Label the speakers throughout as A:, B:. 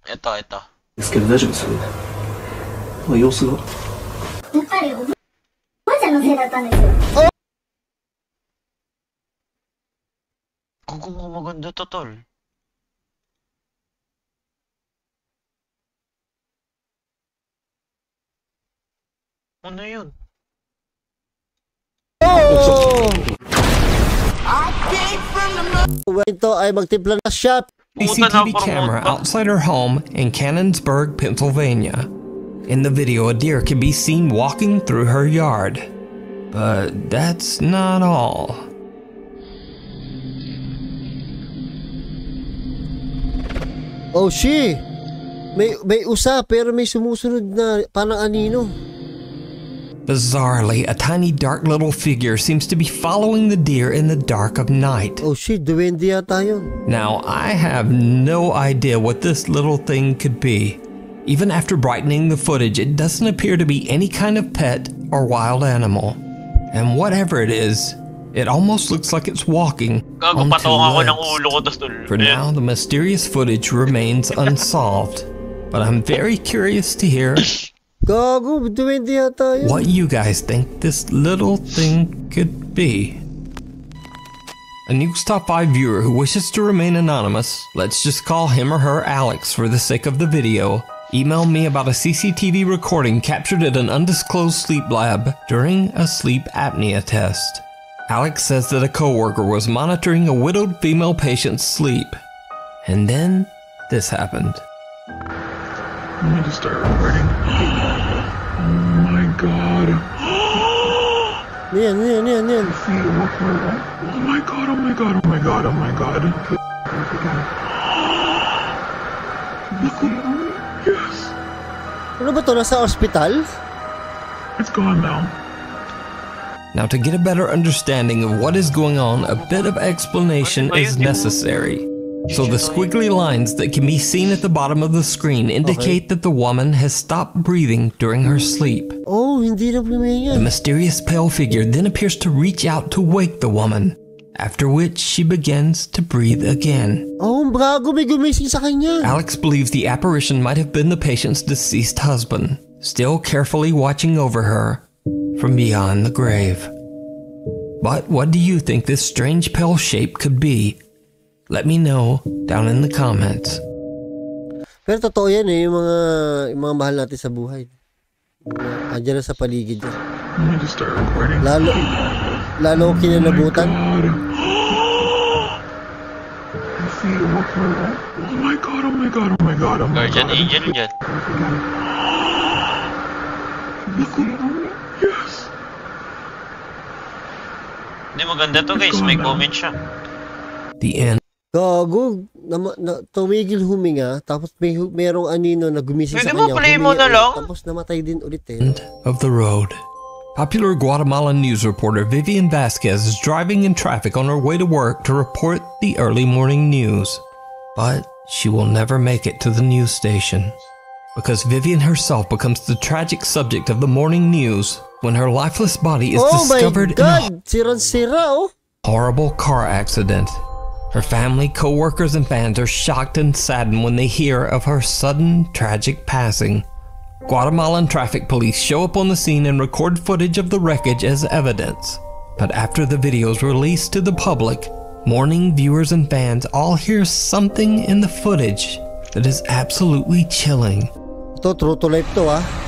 A: ito.
B: ですけど大丈夫ですよね。様子が。
C: やっぱりおばあちゃんのせいだったんですよ。
A: Kung maganda to, tol. Ano yun?
D: Ito ay magtimpla na siya.
E: CCTV camera outside her home in Canonsburg, Pennsylvania. In the video, a deer can be seen walking through her yard. But that's not all.
D: Oh, may usa pero may sumusunod na parang anino.
E: Bizarrely, a tiny dark little figure seems to be following the deer in the dark of night.
D: Oh shit, duwende yata yun.
E: Now, I have no idea what this little thing could be. Even after brightening the footage, it doesn't appear to be any kind of pet or wild animal. And whatever it is, it almost looks like it's walking on two legs. For now, the mysterious footage remains unsolved, but I'm very curious to hear
D: Gago, duwende yata yun.
E: what you guys think this little thing could be. A News Top 5 viewer who wishes to remain anonymous, let's just call him or her Alex for the sake of the video, emailed me about a CCTV recording captured at an undisclosed sleep lab during a sleep apnea test. Alex says that a coworker was monitoring a widowed female patient's sleep. And then this happened.
B: I'm gonna start recording. Oh my god.
D: Yan.
B: Oh my god, oh my god, oh my god, oh my god. Yes.
D: Ano ba to? Nasa ospital?
B: It's gone now.
E: Now, to get a better understanding of what is going on, a bit of explanation is necessary. So the squiggly lines that can be seen at the bottom of the screen indicate that the woman has stopped breathing during her sleep.
D: Oh, hindi na
E: The
D: pumahinga.
E: mysterious pale figure then appears to reach out to wake the woman, after which she begins to breathe again.
D: Oh, brago, may gumising sa kanya.
E: Alex believes the apparition might have been the patient's deceased husband, still carefully watching over her from beyond the grave. But what do you think this strange pale shape could be? Let me know down in the comments.
D: Pero totoo yan eh, yung mga mahal natin sa buhay. Andiyan na sa paligid yan.
B: I'm gonna start recording.
D: Lalo kinalabutan.
B: I see it. Oh my god, oh my god, oh my god, oh my
A: Guardian
B: god.
A: Angel dyan.
B: Yes.
A: Hindi, maganda to guys, may comment siya.
E: The end
D: Gago, tumigil huminga, tapos merong anino na gumising sa
A: Pwede mo
D: kanya.
A: play mo na lang?
D: Tapos namatay din ulit eh.
E: of the road. Popular Guatemalan news reporter Vivian Vasquez is driving in traffic on her way to work to report the early morning news. But she will never make it to the news station, because Vivian herself becomes the tragic subject of the morning news when her lifeless body is discovered in a
D: Sirang-sira oh.
E: horrible car accident. Her family, co-workers, and fans are shocked and saddened when they hear of her sudden, tragic passing. Guatemalan traffic police show up on the scene and record footage of the wreckage as evidence. But after the video is released to the public, mourning viewers and fans all hear something in the footage that is absolutely chilling.
D: Ito, true to life to ah.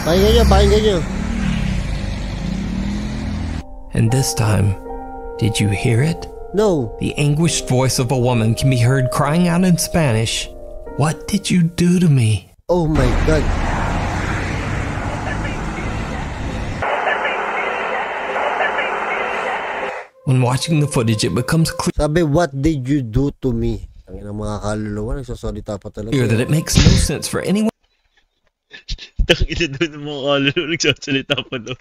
D: Pakinggan nyo.
E: And this time, did you hear it?
D: No.
E: The anguished voice of a woman can be heard crying out in Spanish, "What did you do to me?"
D: Oh my god.
E: When watching the footage, it becomes
D: Sabi, what did you do to me? Ang ina mga kaluluwa, nagsasalita pa talaga.
E: clear that it makes no sense for anyone
A: Takita doon ng mga kaluluwa, nagsasalita pa doon.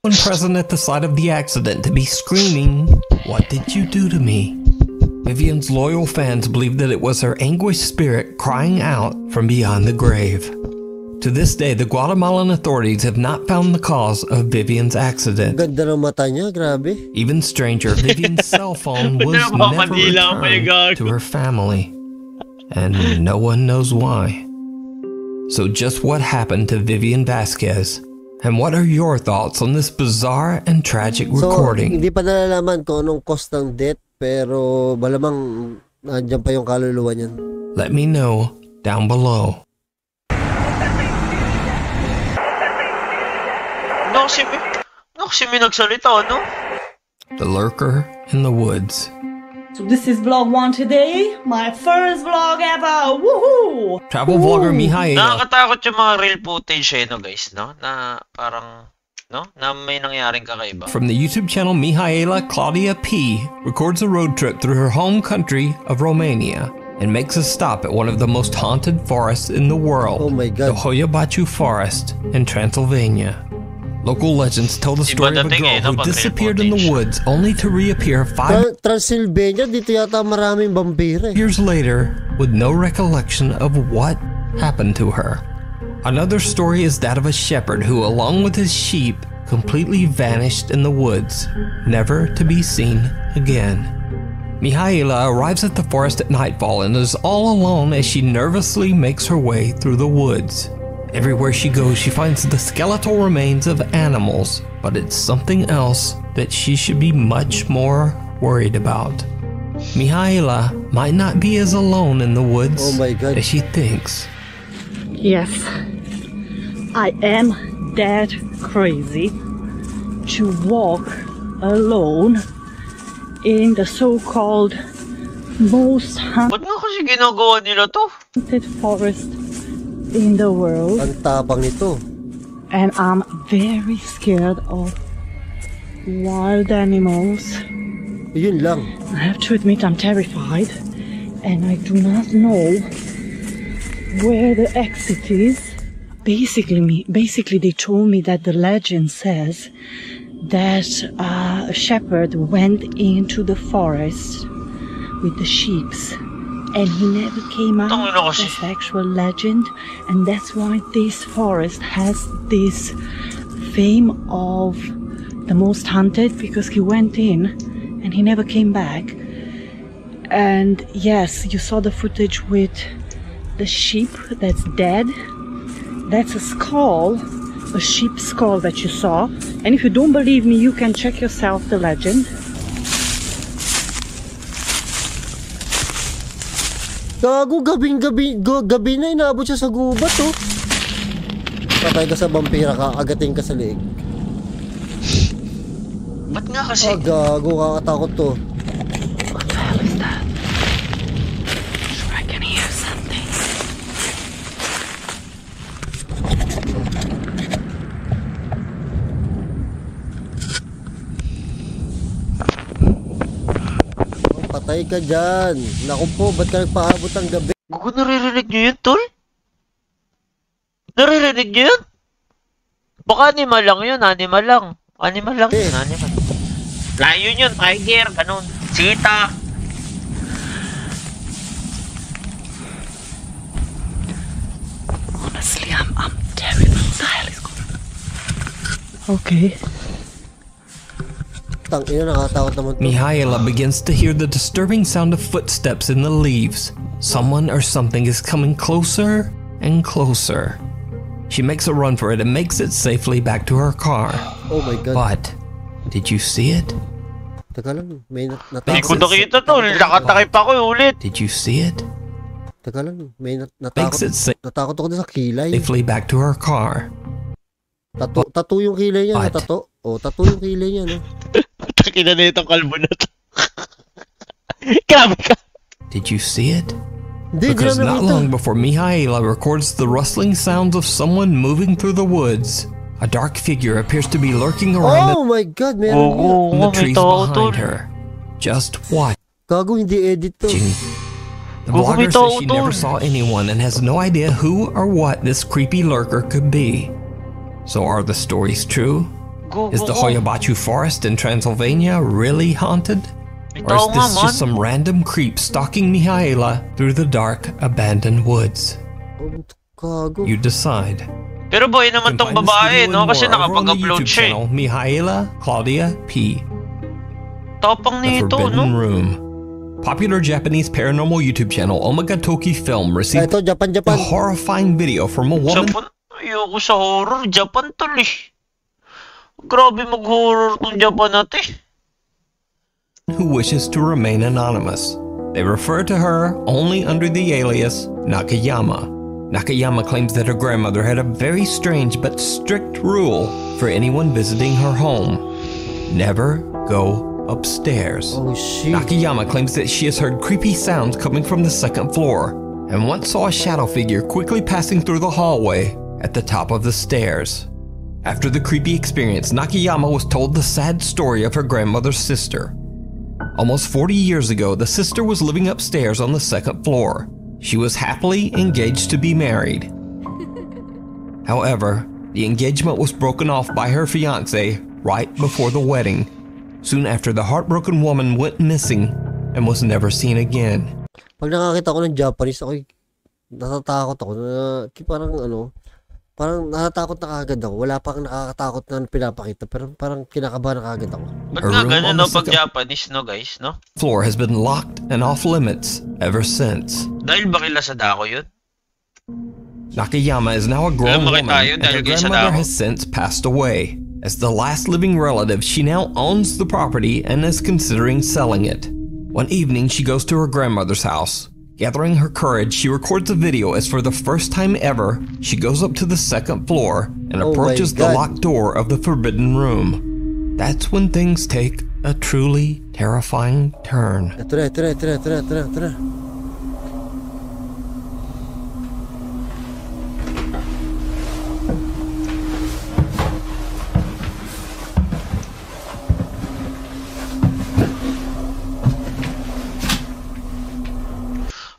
E: present at the site of the accident to be screaming, "What did you do to me?" Vivian's loyal fans believe that it was her anguished spirit crying out from beyond the grave. To this day, the Guatemalan authorities have not found the cause of Vivian's accident.
D: Ganda ng mata niya, grabe.
E: Even stranger, Vivian's cell phone was
A: Ano ba,
E: never
A: Manila, my
E: returned
A: God.
E: to her family. And no one knows why. So just what happened to Vivian Vasquez? And what are your thoughts on this bizarre and tragic
D: So,
E: recording?
D: hindi pa nalalaman kung anong cost ng death, pero malamang nandiyan pa yung kaluluwa niyan.
E: Let me know down below.
A: Kasi may nagsalita, no?
E: The Lurker in the Woods.
F: So this is vlog 1 today, my first vlog ever, woohoo!
E: Travel vlogger Mihaela.
A: Nakakatakot yung mga real footage no guys, no? Na parang, no? Na may nangyaring kakaiba.
E: From the YouTube channel Mihaela Claudia P. records a road trip through her home country of Romania and makes a stop at one of the most haunted forests in the world.
D: Oh my God.
E: The Hoia Baciu Forest in Transylvania. Local legends tell the story of a girl who disappeared in the woods only to reappear 5
D: Transylvania, dito yata maraming vampire.
E: years later with no recollection of what happened to her. Another story is that of a shepherd who, along with his sheep, completely vanished in the woods, never to be seen again. Mihaela arrives at the forest at nightfall and is all alone as she nervously makes her way through the woods. Everywhere she goes, she finds the skeletal remains of animals, but it's something else that she should be much more worried about. Mihaela might not be as alone in the woods
D: Oh my God.
E: as she thinks.
F: Yes, I am that crazy to walk alone in the so-called most
A: Ba't nga kasi ginagawa nila to?
F: haunted forest in the world,
D: Ang tapang nito.
F: and I'm very scared of wild animals.
D: Yun lang.
F: I have to admit I'm terrified, and I do not know where the exit is. Basically they told me that the legend says that a shepherd went into the forest with the sheeps and he never came out.
A: Tangina kasi.
F: That's the actual legend, and that's why this forest has this fame of the most haunted, because he went in and he never came back. And yes, you saw the footage with the sheep that's dead. That's a skull, a sheep skull that you saw. And if you don't believe me, you can check yourself the legend.
D: Gago, gabi na inaabot siya sa gubat, oh. Patay ka sa vampira ka, agating ka sa leeg.
A: Ba't nga kasi?
D: Ah, gago, kakatakot to.
F: What the hell is that? I can hear something.
D: Oh, patay ka dyan. Naku po, ba't ka nagpaabot ng gabi?
A: Gugu, naririnig nyo yun, tol? Naririnig nyo yun? Baka animal lang yun, animal lang. Animal lang yun, animal. Lion yun, tiger, ganun. Sita.
F: Honestly, I'm terrible. What the hell is going on? Okay.
D: Tang ina, nakatakot naman to.
E: Mihaela begins to hear the disturbing sound of footsteps in the leaves. Someone or something is coming closer and closer. She makes a run for it and makes it safely back to her car.
D: Oh my God.
E: But, did you see it?
D: Teka lang, may
A: Hindi
D: natakot.
A: ko nakita to, nakatakip ako ulit.
E: Did you see it?
D: Teka lang, may
E: Makes it
D: natakot ako sa kilay.
E: safely back to her car.
D: Tattoo yung kilay niya,
E: What?
D: tattoo. Oh, tattoo yung kilay niya, no?
A: Takina na itong kalbo na to. Grabe ka.
E: Did you see it?
D: Hindi,
E: Because
D: hindi na
E: not
D: nakita.
E: long before Mihaela records the rustling sounds of someone moving through the woods, a dark figure appears to be lurking around
D: Oh my God, meron yun.
A: Oo,
E: in the
A: may
E: trees
A: tao to.
E: behind her. Just watching.
D: Gago, hindi edit to.
E: The
A: Gago, may
E: vlogger
A: tao
E: says she
A: to.
E: never saw anyone and has no idea who or what this creepy lurker could be. So are the stories true? Is the Hoia Baciu Forest in Transylvania really haunted?
A: May
E: Or is
A: tao nga,
E: this
A: man.
E: just some random creep stalking Mihaela through the dark, abandoned woods?
D: Oh, Gago.
E: you decide.
A: Pero boy
E: You
A: naman
E: can
A: tong
E: find this
A: babae,
E: video
A: no?
E: and
A: Kasi
E: more over on the
A: nakapag-upload
E: YouTube
A: siya eh.
E: channel Mihaela Claudia P.
A: Tapang
E: The
A: nito,
E: Forbidden
A: no?
E: Room. Popular Japanese paranormal YouTube channel Omega Toki Film received
D: Ito, Japan,
E: a
D: Japan.
E: horrifying video from a woman
A: Japan, ayoko sa horror. Japan tol eh. Grabe mag-horror tong Japan natin.
E: who wishes to remain anonymous. They refer to her only under the alias Nakayama. Nakayama claims that her grandmother had a very strange but strict rule for anyone visiting her home. Never go upstairs.
D: Oh, shit.
E: Nakayama claims that she has heard creepy sounds coming from the second floor and once saw a shadow figure quickly passing through the hallway at the top of the stairs. After the creepy experience, Nakayama was told the sad story of her grandmother's sister. Almost 40 years ago, the sister was living upstairs on the second floor. She was happily engaged to be married. However, the engagement was broken off by her fiancé right before the wedding. Soon after, the heartbroken woman went missing and was never seen again.
D: Pag nakakita ko ng Japanese, ako natatakot ako na parang natatakot na kagad ako. Wala pang nakakatakot na pinapakita, pero parang kinakabahan na kagad ako.
A: Ba't
E: Her
A: nga
E: room
A: ganyan,
E: on
A: no?
E: the
A: Pag
E: second
A: Japanese, no guys, no?
E: floor has been locked and off limits ever since.
A: Dahil ba kila sa dako yun?
E: Nakayama is now a grown
A: Alam mo
E: woman,
A: tayo
E: and
A: dahil
E: her
A: kay
E: grandmother
A: Sadako.
E: has since passed away. As the last living relative, she now owns the property and is considering selling it. One evening, she goes to her grandmother's house. Gathering her courage, she records a video as for the first time ever, she goes up to the second floor and
D: Oh my
E: approaches the
D: God.
E: locked door of the forbidden room. That's when things take a truly terrifying turn.
D: Ito na.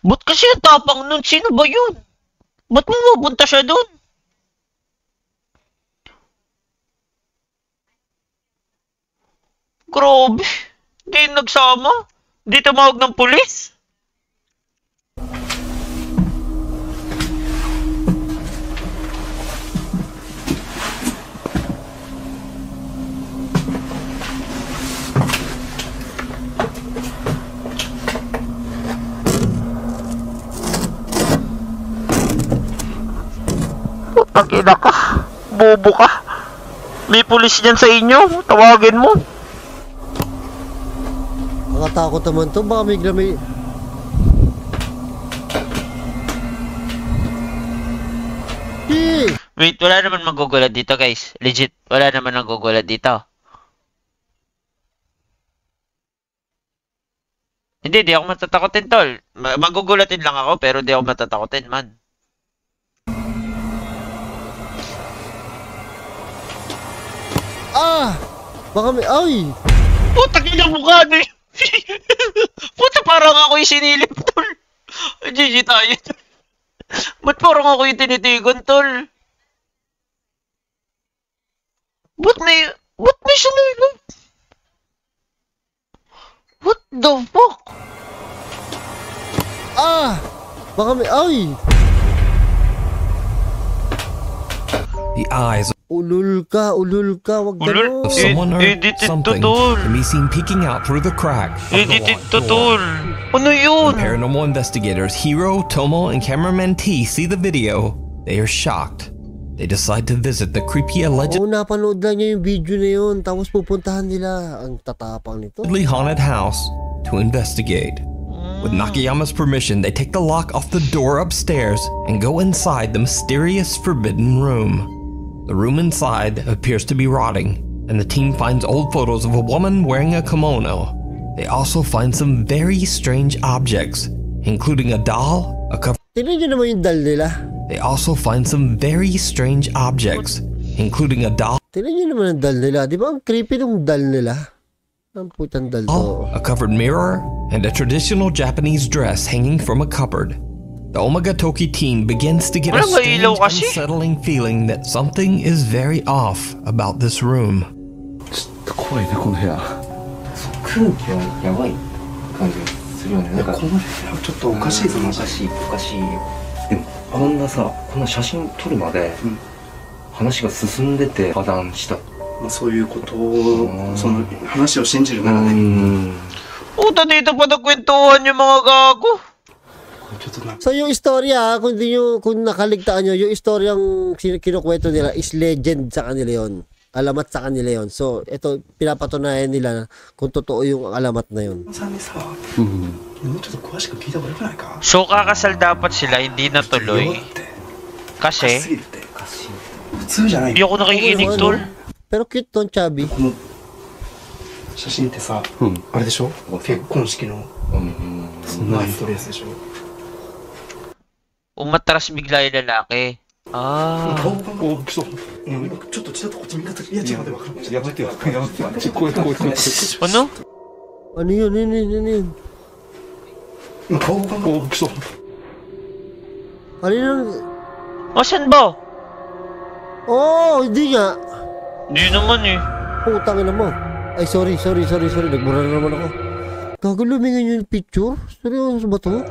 A: Ba't kasi ang tapang nun? Sino ba yun? Ba't mo mapunta siya dun? Grabe. Di nagsama. Di tumawag ng pulis. Pag-ina ka. Bobo ka. May pulis dyan sa inyo. Tawagin mo.
D: Nakatakot naman to. Baka may...
A: Wait, wala naman magugulat dito guys. Legit, wala naman nagugulat dito. Hindi, di ako matatakotin tol. Magugulatin lang ako pero di ako matatakotin man.
D: Baka may... Ay!
A: Putang ina mukha na yun. Puta, parang ako yung sinilip, tol. GG tayo. Ba't parang ako yung tinitigon, tol? Ba't may sinilip? What the fuck?
D: Baka may... Ay!
E: The eyes
D: Ulul ka. Wag
A: Ulul?
D: gano'n.
E: of someone or
A: Edited to,
E: something
A: tol.
E: can be seen peeking out through the crack of the
A: Edited
E: locked
A: to,
E: door.
A: tol. Ano yun?
E: Paranormal investigators Hiro, Tomo, and cameraman T see the video. They are shocked. They decide to visit the creepy allegedly
D: Oo, napanood lang niya yung video na yun. Tapos pupuntahan nila. Ang tatapang nito.
E: haunted house to investigate. With Nakayama's permission, they take the lock off the door upstairs and go inside the mysterious forbidden room. The room inside appears to be rotting, and the team finds old photos of a woman wearing a kimono. They also find some very strange objects, including a doll, a cover.
D: Tignan nyo naman yung dal nila.
E: They also find some very strange objects, including a doll,
D: Tignan nyo naman ang dal nila. Di ba ang creepy ng dal nila? Ang putang dal to.
E: a covered mirror, and a traditional Japanese dress hanging from a cupboard. The Omega Toki team begins to get a
A: Wala ba
E: strange,
A: ilaw kasi?
E: unsettling feeling that something is very off about this room.
B: ちょっと怖いねこの部屋。
G: 空気はやばい感じがするよね。なんか
B: この部屋ちょっとおかしいぞマジで。
G: おかしい。
B: でも
G: あんなさ、こんな写真撮るまで、話が進んでて破談した。
H: まあ、そういうことを、その話を信じるならね。
A: Puta, dito pa nagkwentuhan yung mga gago.
D: So yung istorya, kung nakaligtaan nyo, yung istoryang kinukwento nila is legend sa kanila yon. Alamat sa kanila yon. So ito, pinapatunayan nila kung totoo yung alamat na yon.
A: So kakasal dapat sila, hindi natuloy. Kasi, hindi ako nakikinig, tol.
D: Pero cute ton, chubby.
H: 写真ってさ、あれでしょ、結婚式のナイトレースでしょ。
A: Umatras bigla yung lalaki. Ah.
H: 顔がちょっとちらっとこっち見方、いや違うで分かる。やめてよ。こういう
A: Ano?
D: Ano yun?
H: 今顔が
D: Ano yun?
A: Asan ba?
D: Oh, hindi nga.
A: Hindi naman eh.
D: Putang ina mo. Ay, sorry. Nagmura na naman ako. Gago, lumingan yung picture? Seryoso ba to?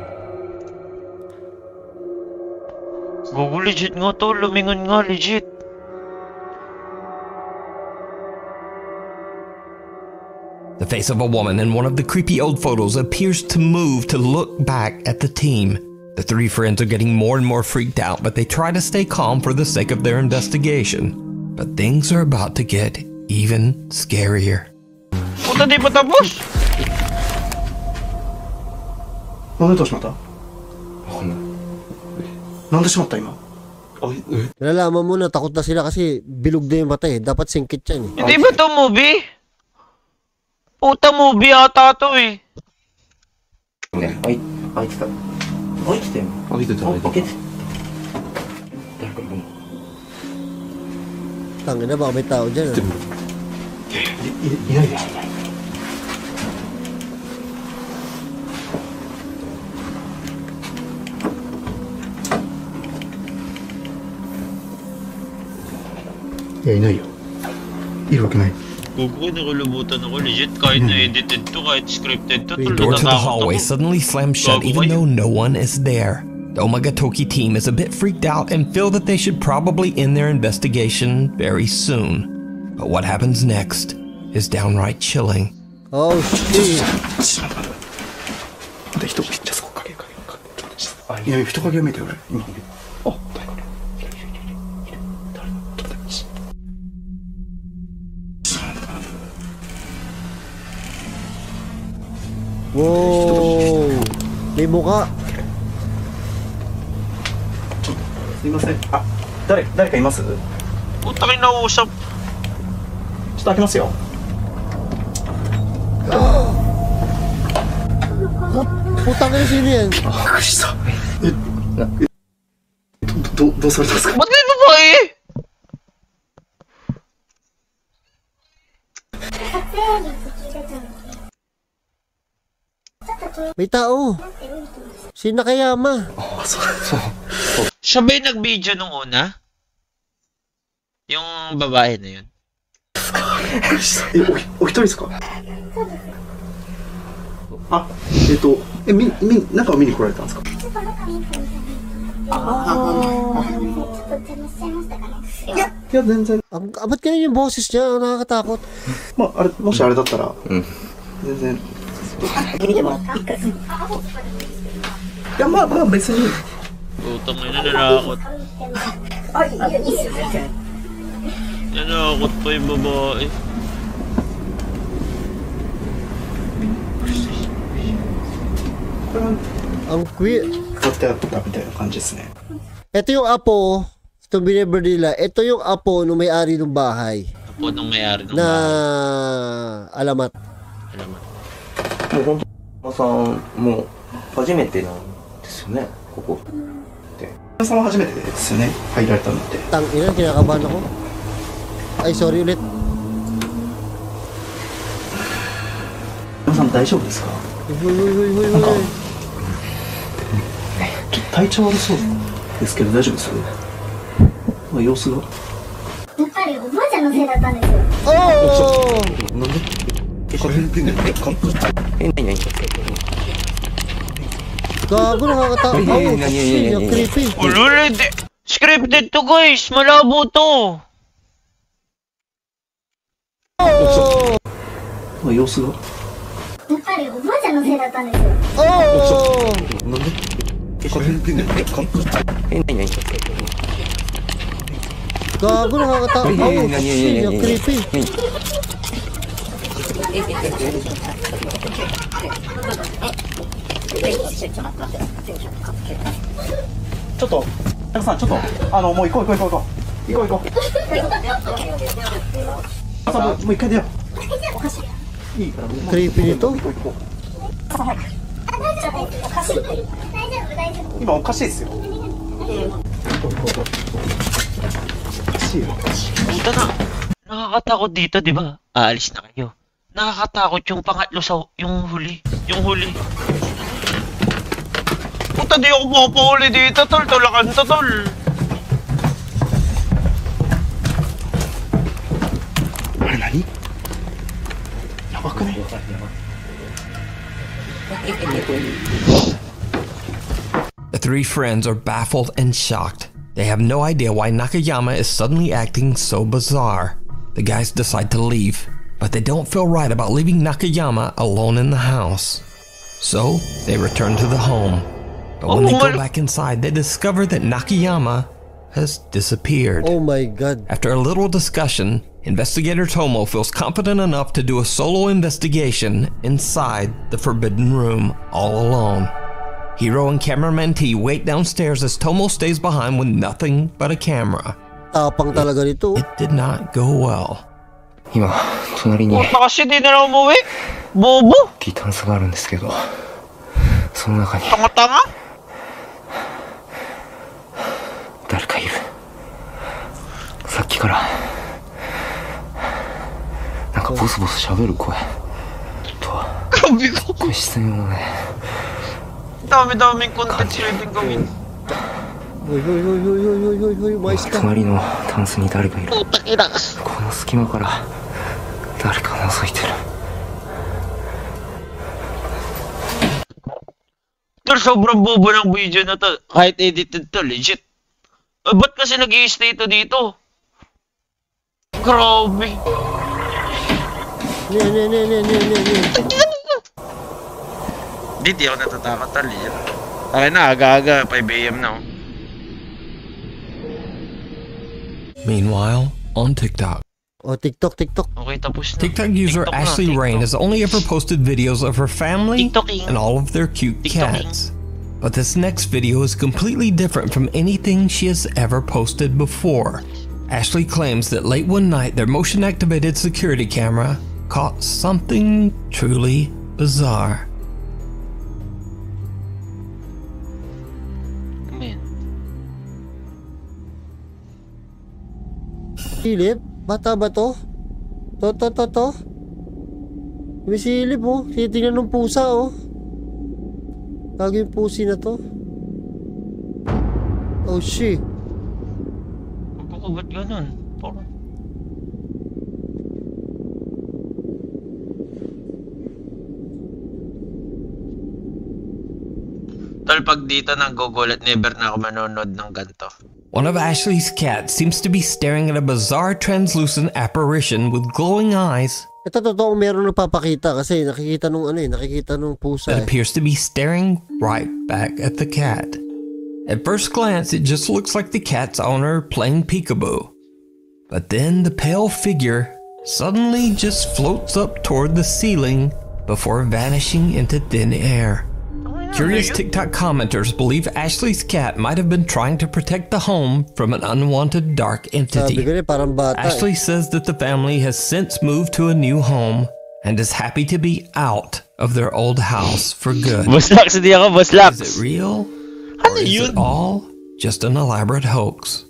A: Gago, legit nga to. Lumingon nga, legit.
E: The face of a woman in one of the creepy old photos appears to move to look back at the team. The three friends are getting more and more freaked out, but they try to stay calm for the sake of their investigation. But things are about to get even scarier.
A: Puta, di pa tapos?
H: なんでどうしまったなんでしまった今
D: Nalalaman mo na, takot na sila kasi bilog na yung mata eh. Dapat singkit yan eh.
A: Hindi ba to movie? Puta, movie ata to eh.
G: ね、開いてた。開いてたよ。開いてた。開けて。誰かいるの？
D: Tangin na, baka may tao dyan ah.
H: いないで。いや、いないよ。いるわけない。
A: Gugu, nakalimutan ako. Legit, kahit na-edited to, kahit scripted to,
E: The door to the hallway suddenly slams shut even though no one is there. The Omagatoki team is a bit freaked out and feel that they should probably end their investigation very soon. But what happens next is downright chilling.
D: Oh shit.
H: で、人、じゃあそこ影。いや、人影を見て俺。今。あ、誰か。
D: Wow. May mukha.
H: すいません。あ、誰かいます？
A: Puta, kinausap.
H: ちょっと開けますよ。
D: Putang ina, sino yan?
H: びっくりした。どうされたんですか？
A: Ba't may babae?
C: 撮影日聞いてたので、ちょっと気に
D: May tao.
C: なって動いてました。
D: Si Nakayama.
H: あ、そう。
A: Siya ba yung nag-video nung una? Yung babae na yun.
H: お一人ですか？あ、中を見に来られたんですか？
C: ちょっと中見に来るみたいな。ちょっと邪魔しちゃいましたかね。
H: いや、全然。
D: Ba't ganyan yung boses niya? Nakakatakot.
H: まあ、もしあれだったら、全然。
C: 見てもらった？一回。
H: いや、まあ、別に。
A: Putang ina, nanakot.
C: あ、いいですよ、全然。
A: Nanakot pa yung babae.
D: Ang queer.
H: 買ってあったみたいな感じですね。
D: Ito yung apo. Ito binibir nila. Ito yung apo nung may-ari ng bahay.
A: Apo nung may-ari ng
D: Na
A: bahay.
D: alamat.
G: もう本当さんもう初めてなんですよね、ここって。
H: 皆さんは初めてですよね、入られたのって。
D: Tang ina, kinakabahan ako. Ay, sorry ulit.
H: 皆さん大丈夫ですか？
D: Huy.
H: なんかちょっと体調悪そうですけど大丈夫です？まあ様子が。
C: やっぱりおばあちゃんのせいだったんですよ。
D: Oh!
G: なんで？何？
D: Gago, nakakatakot. Oh, shit, yung creepy.
A: Ulul, scripted to guys, malabo to.
G: 様子が。
C: やっぱりおばあちゃんのせいだったんですよ。
G: なんで？何？
D: Gago, nakakatakot. Oh, shit, yung creepy.
H: ちょっと、たくさん、ちょっと、もう行こう。行こう。朝もう一回出よう。いいから、もう
D: Creepy nito.
H: 今おかしいですよ。
A: Puta na. Nakakatakot dito, di ba? Aalis na kayo. Nakakatakot yung pangatlo sa yung huli. Puta, di ako mapahuli dito, tol. Tulakan to, tol.
H: Ano, nani? Yabak na eh.
E: The three friends are baffled and shocked. They have no idea why Nakayama is suddenly acting so bizarre. The guys decide to leave, but they don't feel right about leaving Nakayama alone in the house. So, they return to the home. But when they go back inside, they discover that Nakayama has disappeared.
D: Oh my god.
E: After a little discussion, Investigator Tomo feels confident enough to do a solo investigation inside the forbidden room all alone. Hiro and cameraman T wait downstairs as Tomo stays behind with nothing but a camera.
D: Tapang talaga nito.
E: It did not go well.
G: 今、隣に
A: Puta kasi di na lang umuwi. Bobo.
G: 大きいタンスがあるんですけど、その中に
A: Tanga-tanga.
G: 誰かいる。さっきからなんかボソボソ喋る声とは
A: Grabe ko.
G: これ視線をね
A: Dami-daming content pwedeng gawin.
D: Uy, mais ka.
G: 隣のタンスに誰かいる。
A: Putang ina.
G: この隙間から誰か覗いてる。
A: Tol, sobrang bobo ng video na to. Kahit edited to, legit. Ba't kasi nag-i-stay to dito? Grabe. Di ako natatakot, tol. Ay na, aga-aga. 5 AM na.
E: Meanwhile, on TikTok.
D: Oh, TikTok.
A: Okay, tapos na.
E: TikTok user
A: TikTok na,
E: Ashley
A: TikTok.
E: Rain has only ever posted videos of her family
A: TikToking.
E: and all of their cute
A: TikToking.
E: cats. But this next video is completely different from anything she has ever posted before. Ashley claims that late one night their motion-activated security camera caught something truly bizarre.
A: Man.
D: Silip? Bata ba to? To. May silip oh. Tinitingnan ng pusa oh. Tago yung pusi na to. Oh shit.
A: Ba't ganun? Parang... Tol, pag dito nang gugulat, never na ako manonood ng ganito.
E: One of Ashley's cats seems to be staring at a bizarre translucent apparition with glowing eyes
D: Ito totoo meron nagpapakita kasi nakikita nung pusa
E: that appears to be staring right back at the cat. At first glance, it just looks like the cat's owner playing peekaboo. But then the pale figure suddenly just floats up toward the ceiling before vanishing into thin air. Curious TikTok commenters believe Ashley's cat might have been trying to protect the home from an unwanted dark entity.
D: Sabi ko rin, parang bata
E: Ashley says that the family has since moved to a new home and is happy to be out of their old house for good.
A: Boslax, hindi ako Boslax.
E: Is it real? Or is it all just an elaborate hoax?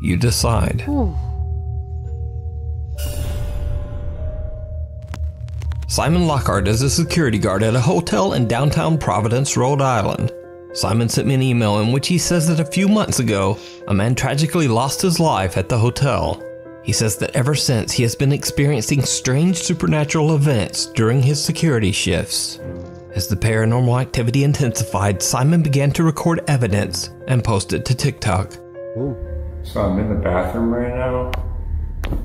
E: You decide. Simon Lockhart is a security guard at a hotel in downtown Providence, Rhode Island. Simon sent me an email in which he says that a few months ago, a man tragically lost his life at the hotel. He says that ever since, he has been experiencing strange supernatural events during his security shifts. As the paranormal activity intensified, Simon began to record evidence and post it to TikTok.
D: Oh.
B: So I'm in the bathroom right now.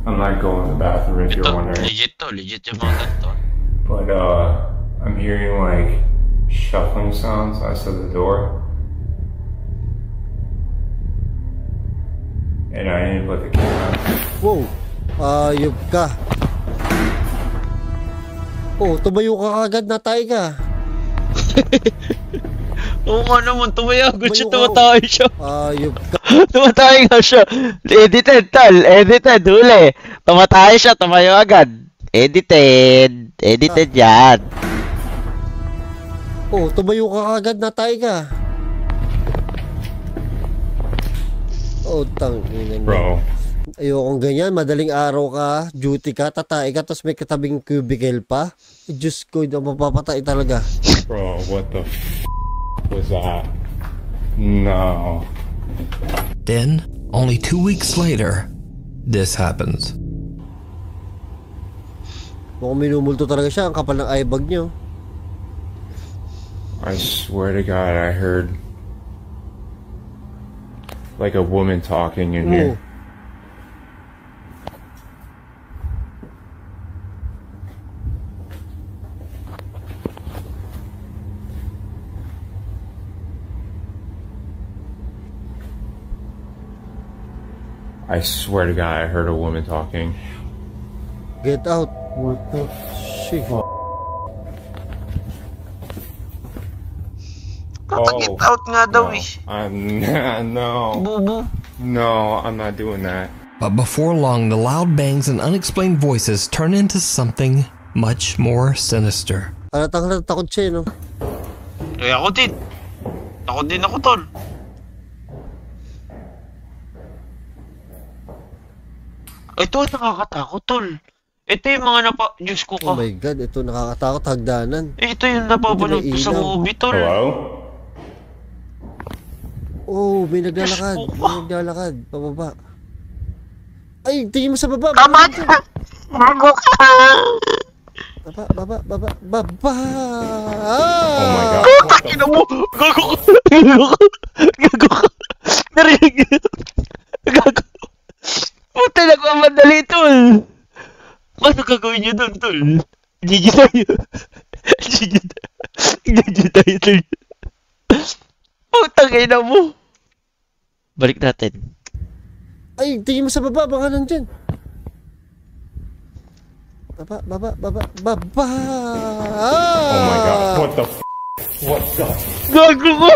B: I'm not going to the bathroom if you're wondering.
A: Legit yung mga ganito.
B: But I'm hearing like shuffling sounds outside the door. And I didn't put the camera.
D: Wow. Ayop ka. Oh, tumayo ka agad, natay ka.
A: Oo nga naman, tumayagod siya, tumatay siya.
D: Ayop ka.
A: Tumatay nga siya. Edited, tal. Edited, huli. Tumatay siya, tumayo agad. Edited. Edited yan.
D: Oh, tumayo ka agad, natay ka. Oh, tangina mo.
B: Bro.
D: Ayokong ganyan, madaling araw ka, duty ka, tatay ka, tapos may katabing cubicle pa. Diyos ko, mapapatay talaga.
B: Bro, what the was that? No.
E: Then, only 2 weeks later, this happens.
D: Mukhang minumulto talaga siya, ang kapal ng eyebag niyo.
B: I swear to God, I heard like a woman talking in here. I swear to God, I heard a woman talking.
D: Get out. What the shit?
A: Get out nga daw eh.
B: No.
A: Bubu.
B: No, I'm not doing that.
E: But before long, the loud bangs and unexplained voices turn into something much more sinister.
D: Halatang takot siya, no?
A: Eh, ako din. Takot din ako, tol. Ito nakakatakot, tol. Ito yung mga Diyos ko ka.
D: Oh my God, ito nakakatakot, hagdanan.
A: Ito yung napapanood ko sa movie, tol.
B: Hello?
D: Oh, may naglalakad. May naglalakad. Pababa. Ay, tingin mo sa baba.
A: Tama ka! Bago ka!
D: Baba. Baba.
B: Oh my God.
A: Takina mo! Gago ka! Gago ka! Narinig! Gago! Puta, nagmamadali, tol! Paano gagawin nyo doon, tol? GG tayo. GG tayo, tol. Putang ina mo. Balik natin.
D: Ay, tingin mo sa baba. Baka nandyan. Baba.
B: Oh my God. What the What the
A: Gago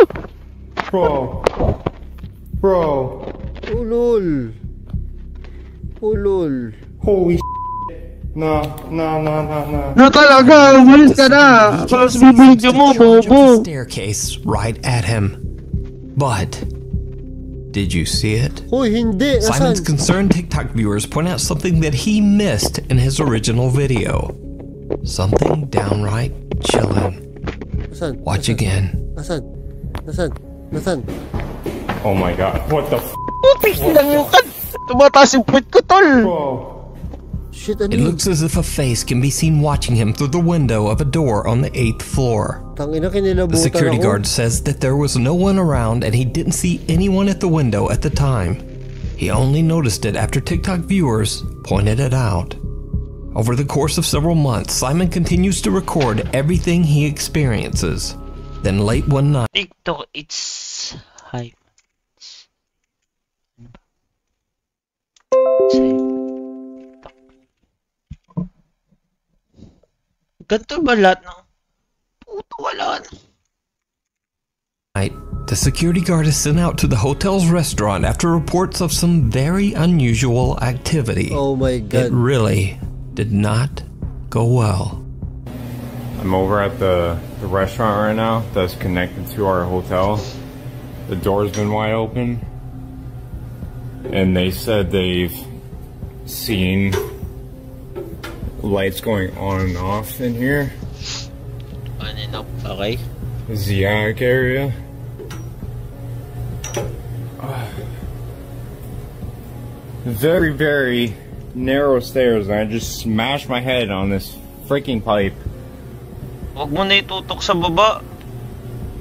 A: ko!
B: Bro.
D: Ulol.
B: Holy No.
A: Na talaga, umalis ka na. Para sa bibig mo, bobo.
E: Staircase right at him. But did you see it?
D: Hoy, hindi.
E: Simon's
D: Asan?
E: concerned TikTok viewers point out something that he missed in his original video. Something downright chilling.
D: Asan?
E: Watch again.
D: Asan?
B: Oh my God. What the
A: Pupis lang yung kan. Tumataas yung puwit ko, tol.
B: Bro.
D: Shit, ano
E: It
D: yun?
E: looks as if a face can be seen watching him through the window of a door on the 8th floor.
D: Tangina,
E: The
D: kinilabutan
E: security
D: ako.
E: guard says that there was no one around and he didn't see anyone at the window at the time. He only noticed it after TikTok viewers pointed it out. Over the course of several months, Simon continues to record everything he experiences. Then late one night,
A: TikTok, it's hype. Ganito ba lahat ng puto wala na?
E: the security guard is sent out to the hotel's restaurant after reports of some very unusual activity.
D: Oh my
E: It
D: God.
E: really did not go well.
B: I'm over at the restaurant right now that's connected to our hotel. The door's been wide open. And they said they've seen lights going on and off in here.
A: Okay.
B: This is the attic area. Very, very narrow stairs, and I just smashed my head on this freaking pipe.
A: Huwag mo na itutok sa baba.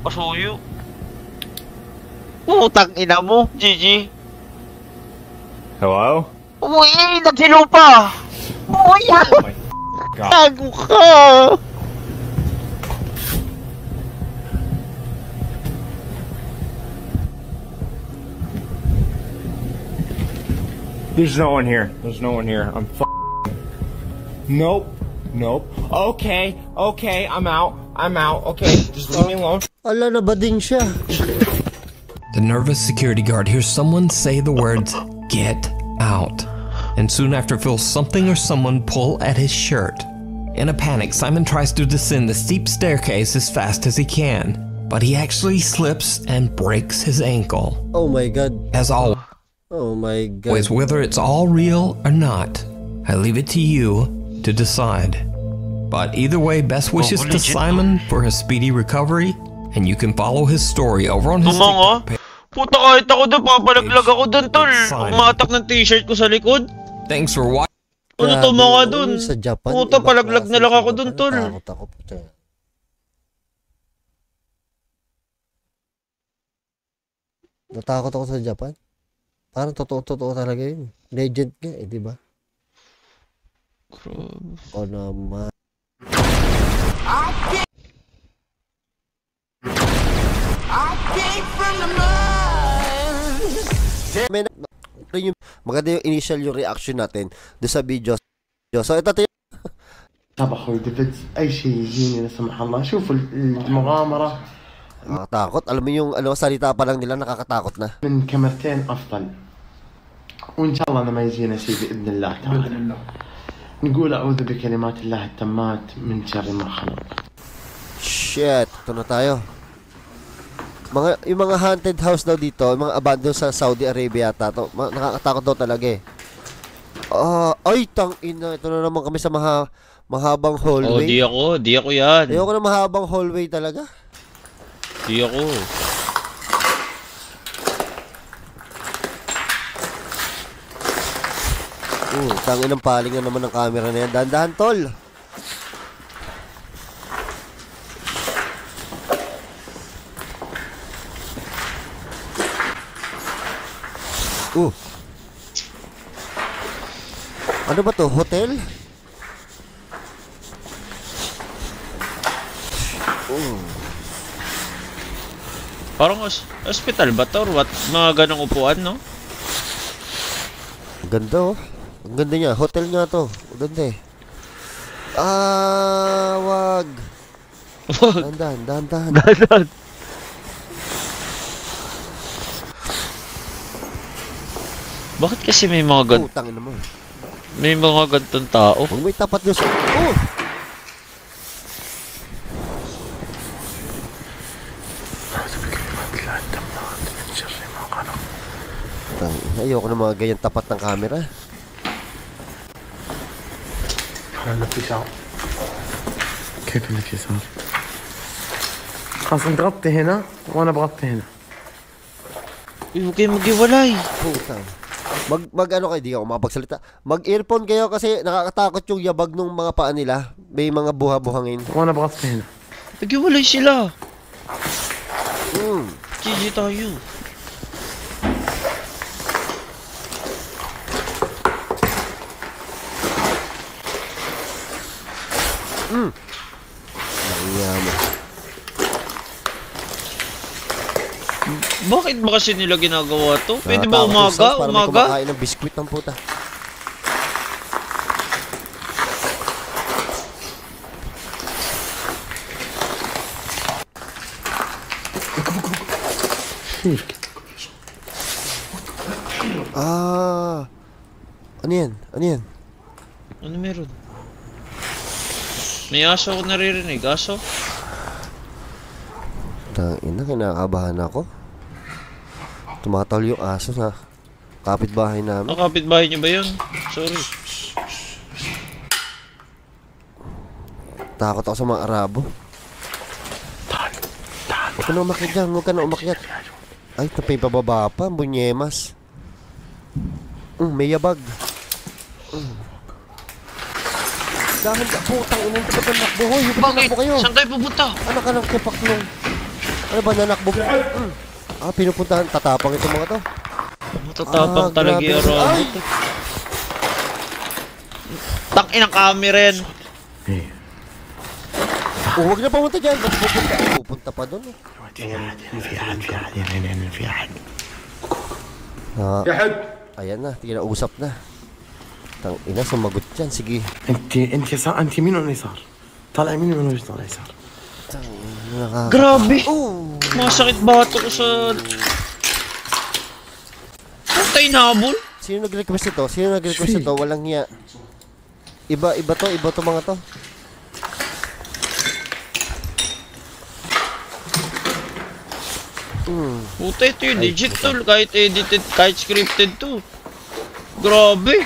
A: Pasuyo. Putang ina mo, Gigi.
B: Hello?
A: Uy, nagsilo pa! Uy,
B: Oh my god.
A: tago ka!
B: There's no one here. There's no one here. I'm Nope. Nope. Okay. Okay. I'm out. I'm out. Okay. Just leave me alone.
D: Ala na ba din siya?
E: The nervous security guard hears someone say the words, "Get out." And soon after feels something or someone pull at his shirt. In a panic, Simon tries to descend the steep staircase as fast as he can, but he actually slips and breaks his ankle.
D: Oh my God.
E: As always,
D: Oh my God.
E: whether it's all real or not, I leave it to you to decide. But either way, best wishes to Simon for his speedy recovery, and you can follow his story over on his
A: Tumanga?
E: TikTok page.
A: Puta, kahit ako doon, papalaglag ako doon, tol. Umatak ng t-shirt ko sa likod.
E: Thanks for watching.
A: Ano
D: Grabe,
A: tumanga
D: ano
A: doon?
D: yun sa Japan?
A: Puta,
D: Ibang
A: palaglag na
D: klase
A: lang
D: sa
A: ako
D: Japan.
A: doon, tol.
D: Natakot ako. Puta. Natakot ako sa Japan. Parang totoo talaga yun. Legend nga eh, di ba? O naman. Maganda yung initial yung reaction natin doon sa video. So ito
H: طب اخوي ديفيد اي شيء يجيني لا سمح الله شوف المغامره
D: nakakatakot. Alam mo yung salita pa lang nila nakakatakot na.
H: من كاميرتين افضل وان شاء الله انا ما يجينا شيء باذن الله تعالى باذن الله نقول اعوذ بكلمات الله التامات من شر ما خلق.
D: Shit, ito na tayo. Yung mga haunted house daw dito, yung mga abandoned sa Saudi Arabia yata to, nakakatakot daw talaga eh. Ay, tang ina, ito na naman kami sa mahabang hallway.
A: Di ako yan.
D: Ayoko na mahabang hallway talaga.
A: Di ako.
D: Tangin ng palingan naman ng camera na yan. Dahan-dahan, tol. Ano ba to? Hotel?
A: Parang hospital ba to or what? Mga ganong upuan, no?
D: Ang ganda oh. Ang ganda niya. Hotel nga to. Ang ganda eh. Wag. Dahan-dahan.
A: Bakit kasi may mga
D: Tangin naman.
A: may mga gantong tao?
D: Huwag may tapat nyo sa... Ayoko na mga ganyan tapat ng camera.
H: الانفجار كيف الانفجار؟ خلاص انت غطي هنا وانا بغطي هنا.
A: Huwag kayo mag-iwalay.
D: Putang. Mag-ano kayo, di ako makapagsalita. Mag-earphone kayo kasi nakakatakot yung yabag ng mga paa nila. May mga buha-buhangin.
H: وانا بغطي هنا.
A: Mag-iwalay sila. GG tayo.
D: Nangyama.
A: Bakit ba kasi nila ginagawa to? Pwede ba
D: Nakakatakot yung sounds,
A: umaga?
D: para may kumakain ng biskwit ng puta. Ano yan? Ano yan?
A: Ano meron? May aso ako naririnig. Aso?
D: Tangina, kinakabahan ako. Tumatawal yung aso sa kapitbahay namin.
A: Ang kapitbahay niyo ba yun? Sorry.
D: Takot ako sa mga Arabo. Huwag ka na umakyat dyan. Huwag ka na umakyat. Ay, tapay pababa pa. Bunyemas. May yabag. Dahan ka, putang ina, ito ba't nanakbo? Hoy, ba't
A: Bakit?
D: nanakbo kayo?
A: Saan tayo pupunta?
D: Ano ka ng kipaklong? Ano ba nanakbo? Pinupuntahan, tatapang itong mga to.
A: Matatapang talaga
D: grabe.
A: yung robot. Tangin ang camera yan.
D: Huwag na pumunta dyan. Ba't pupunta pa doon?
H: في أحد هنا في أحد
D: Ayan na, kinausap na. Tang ina, sumagot dyan. Sige.
H: أنت يسار أنت يمين ولا يسار؟ طالع يمين ولا طالع يسار؟
A: Grabe! Masakit bato ko sa... Huwag tayo nahabol?
D: Sino nag-request ito? Sino nag-request ito? Walang hiya. Iba to mga to.
A: Puta, ito yung legit tol. Kahit edited, kahit scripted to. Grabe!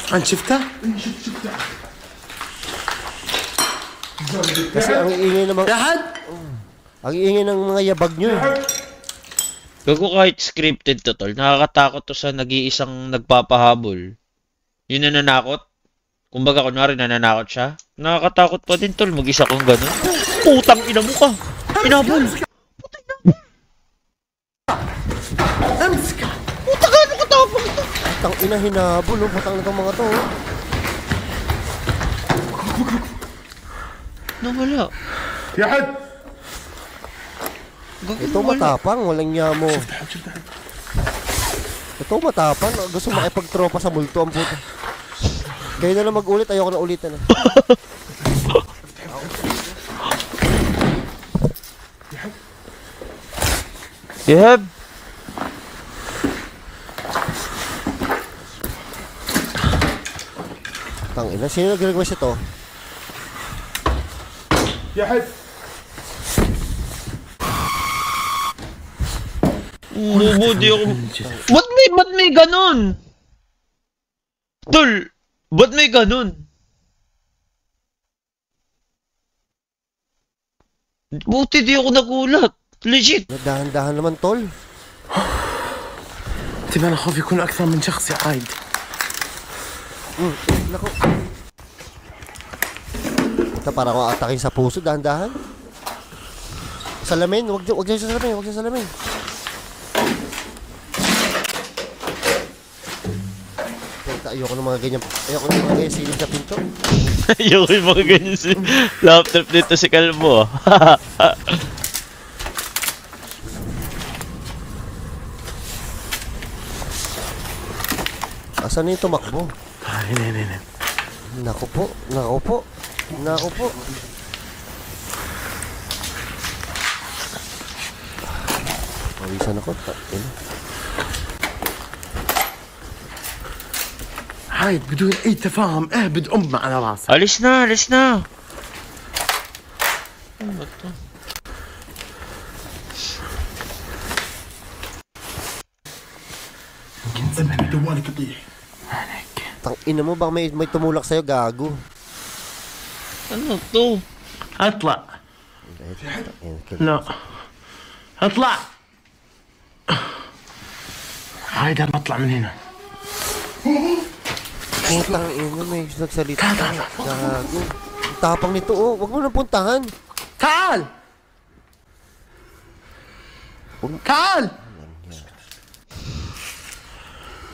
H: أنت شفتها؟
D: Kasi ang iingay ng mga... Ang iingay ng mga yabag nyo.
A: Gago kahit scripted to tol. Nakakatakot to sa nag-iisang nagpapahabol. Yun nananakot. Kumbaga kunwari nananakot siya. Nakakatakot pa din tol. Mag-isa kong ganun. Putang ina mo ka! Inabol! Putang ina mo! Putang gano'n katapang ito!
D: Tang ina, hinabol. Putang na itong mga to.
A: Nawala.
D: Ito matapang. Walang niya mo. Ito matapang. Gusto makipagtropa sa multo ang puto. Kayo na lang mag-ulit. Ayoko na ulitan.
A: Yeheb!
D: Tang ina. Sino nag-request ito?
A: Di ako... Ba't may ganun? Tol! Ba't may ganun? Buti di ako nagulat. Legit.
D: Dahan-dahan naman, tol.
H: طيب أنا خوف يكون أكثر من شخص يا عايد.
D: Nako. Ito para akong atakin sa puso, dahan-dahan. Salamin, wag dyan sa salamin, wag dyan sa salamin. Ayoko ng mga ganyan. Ayoko ng mga ganyan silid sa pinto.
A: Ayoko yung mga ganyan si laptop dito si Kalbo.
D: Asan na yung tumakbo?
H: هنا.
D: Naku po. Pawisan ako.
H: عايد بدون أي تفاهم اهبد أمه على راسك.
A: Alis na. Ano ba to?
D: Tang ina mo, baka may tumulak sa'yo, gago.
A: Ano to?
H: اطلع. لا. اطلع. عايد أنا أطلع من هنا.
D: Putang ina, may nagsalita. Gago. Ang tapang nito, oh. Wag mo nang puntahan.
H: تعال.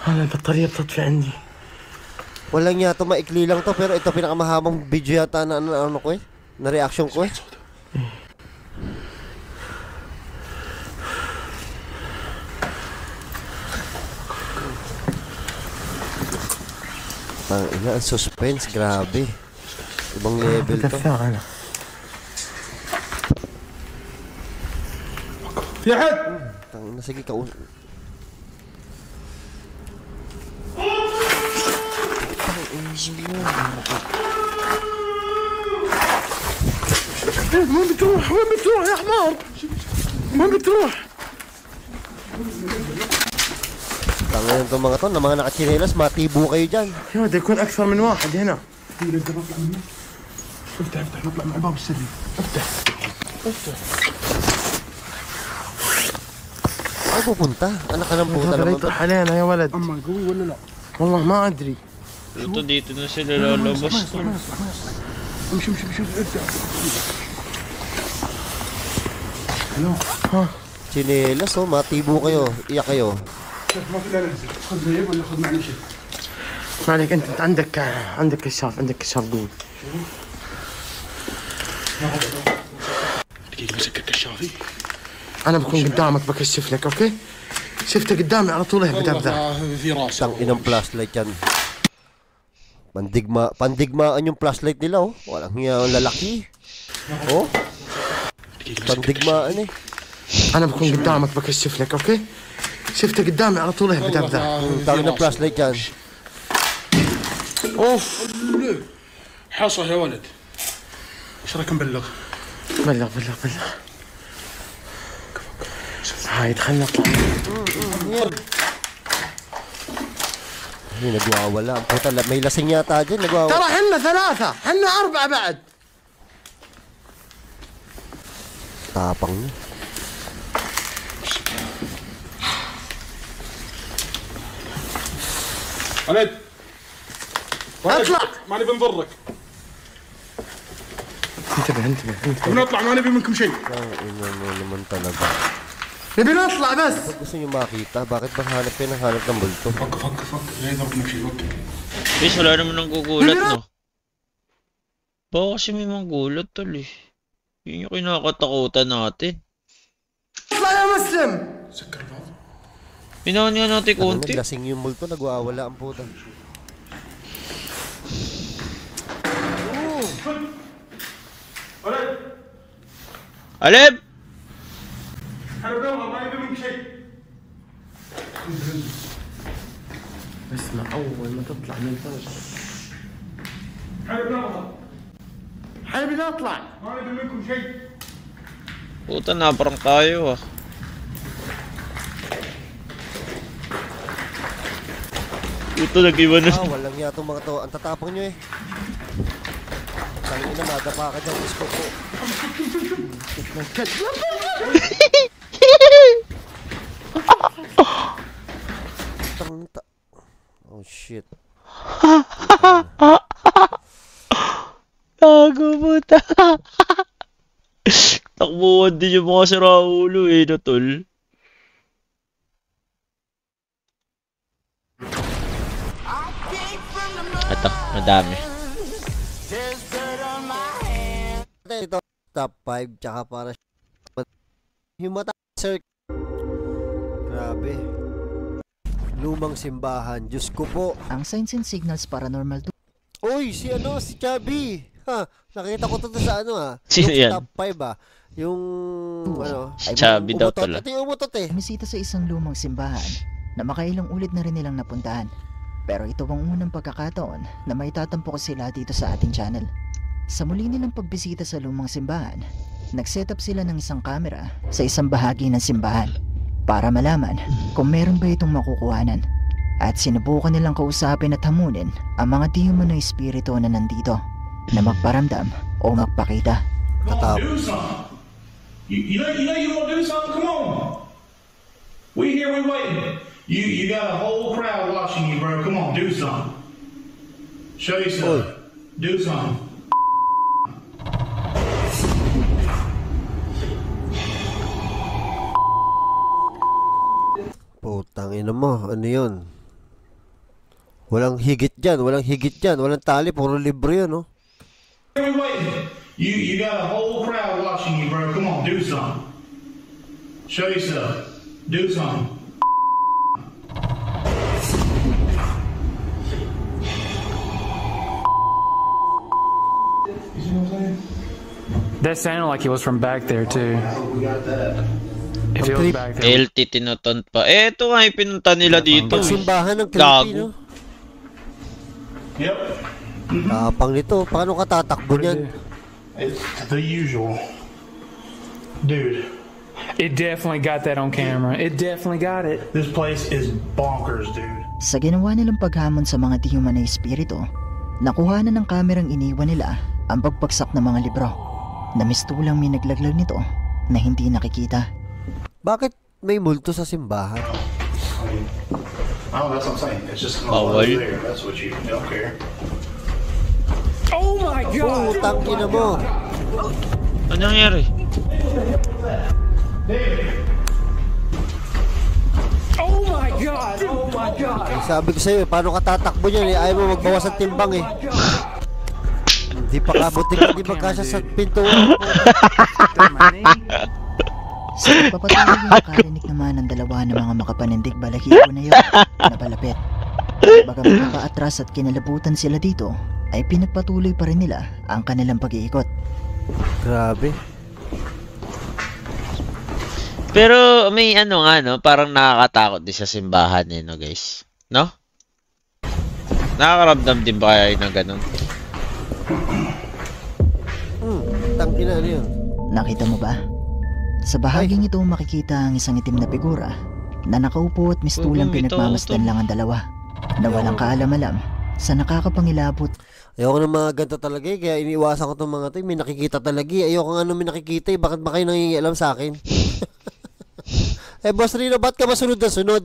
H: هلا البطارية بتطفي عندي.
D: Walang yato, maikli lang to, pero ito pinakamahabang video yata na ano ko na reaction ko Ang ina, ang suspense, grabe. Ibang level to. Tangina, sige ka.
H: وين بتروح يا حمار؟ وين بتروح؟
D: Tangina itong mga to, na mga nakachinelas, matibo kayo dyan.
H: يا ده يكون أكثر من واحد هنا. افتح افتح نطلع مع الباب السري. افتح افتح.
D: Ay, pupunta? Anak ka ng puta naman.
H: يطرح علينا يا ولد.
I: أما قوي ولا لا؟
H: والله ما ادري.
A: Ito dito na sila lalabas.
I: امشي امشي امشي ابدأ.
D: Chinelas, oh, matibo kayo. Iyak kayo.
I: ما في الا ننزل، خذ ليب ولا خذ معنا شيء.
H: ما عليك انت عندك كشاف، عندك كشاف قوي.
I: دقيقة مسك الكشافي.
H: انا بكون قدامك بكشف لك، اوكي؟ شفته قدامي على طول اهبط ابدا.
I: في راسه.
D: Tang inang flashlight yan. Pandigmaan yung flashlight nila, oh. Walang hiya ang lalaki. Oh, pandigmaan eh.
H: انا بكون قدامك بكشف لك، اوكي؟ شفته قدامي على طول اهبط ابدا.
D: Tang inang flashlight yan.
H: اوف.
I: حصى يا ولد. ايش رايك نبلغ؟
H: بلغ. هاي خلنا نطلع.
D: Hindi, nagwawala. Ang puta, may lasing yata dyan. Nagwawala.
H: ترى حنا 3، حنا 4 بعد.
D: Tapang niya.
I: ولد.
H: اطلع.
I: ما نبي نضرك.
H: انتبه.
I: ونطلع ما نبي منكم شيء.
D: Ina mo naman talaga.
H: نبي نطلع بس.
D: Ba't gusto niyo makita? Bakit ba hanap ng bulto?
I: فك لا يضربنا بشيء. وقف.
A: Guys, wala naman nang gugulat, no? Baka kasi may mga gulat, tol, eh. Yun yung kinakatakutan natin.
H: اطلع يا مسلم.
I: سكر الباب.
A: Pinahan nga natin
D: Ano,
A: konti.
D: naglasing yung multo, nagwawala ang puta.
I: ولد.
A: Aleb!
I: حنا ما نبي منك شيء.
H: اسمع اول ما تطلع من الفرج. حبيبي نطلع.
I: ما نبي منكم شيء.
A: Puta, naparang tayo, ah. Ito, nag-iba na.
D: Walang hiya itong mga to. Ang tatapang nyo eh. Tangin na, nadapa ka dyan. Isko po. Oh shit.
A: Tago, puta. Takbuhan din yung mga siraulo, eh, no, tol. Ito, madami.
D: Ito, top 5, tsaka para yung mata, sir. Grabe. Lumang simbahan. Diyos ko po.
J: Ang Signs and Signals Paranormal 2.
D: Uy, si Chubby. Ha, nakita ko to sa
A: Sino
D: yung
A: yan?
D: top 5 Yung,
A: Si Chubby daw
D: umutot.
A: tol.
D: Ito yung umutot eh.
J: Bumisita sa isang lumang simbahan na makailang ulit na rin nilang napuntahan. Pero ito ang unang pagkakataon na may tatampo ko sila dito sa ating channel. Sa muli nilang pagbisita sa lumang simbahan, nag-set up sila ng isang camera sa isang bahagi ng simbahan para malaman kung meron ba itong makukuhanan. At sinubukan nilang kausapin at hamunin ang mga di umano'y espiritu na nandito na magparamdam o magpakita.
K: You know you want to do something? Come on. We here, we waiting. You got a whole crowd watching you, bro. Come on, do something. Show yourself. Do something.
D: Putang ina mo, ano yun? Walang higit dyan, walang tali, puro libre yun, no?
K: We waiting. You got a whole crowd watching you, bro. Come on, do something. Show yourself. Do something.
L: That sounded like it was from back there too. If it was back there.
A: LT tinutunt pa. Eh, ito nga yung pinunta nila dito.
D: Simbahan ng
A: Gago.
D: creepy, no?
K: Yep.
D: Tapang nito, paano ka tatakbo niyan?
K: It's the usual. Dude.
L: It definitely got that on camera. It definitely got it.
K: This place is bonkers, dude.
J: Sa ginawa nilang paghamon sa mga di-human na espiritu, nakuha na ng kamerang iniwan nila ang pagbagsak ng mga libro na mistulang may naglaglag nito na hindi nakikita.
D: Bakit may multo sa simbahan?
K: Oh, that's what I'm saying. It's just gonna lie there. That's what you don't care.
C: Oh my God!
D: Tangina mo.
A: Ano nangyari?
C: Oh my God! Oh my God!
D: Sabi ko sa'yo, paano ka tatakbo niyan eh? Ayaw mo magbawas ang timbang eh. Hindi pa kabuti ka, hindi magkasya sa pintuan.
J: Sa pagpapatuloy nakarinig naman ang dalawa ng mga makapanindig balahibo na yun na palapit. Baga mapaatras at kinalabutan sila dito, ay pinagpatuloy pa rin nila ang kanilang pag-iikot.
D: Grabe.
A: Pero may ano nga no, parang nakakatakot din sa simbahan eh no guys. No? Nakakaramdam din ba kayo ng ganun?
D: Tangina ano yun?
J: Nakita mo ba? Sa bahaging ito makikita ang isang itim na figura na nakaupo at mistulang pinagmamasdan lang ang dalawa na walang kaalam-alam sa nakakapangilabot.
D: Ayoko ng mga ganito talaga eh, kaya iniiwasan ko itong mga ito. May nakikita talaga eh. Ayoko nga nung may nakikita eh. Bakit ba kayo nangingialam sa akin? Eh, Boss Rino, ba't ka masunod na sunod?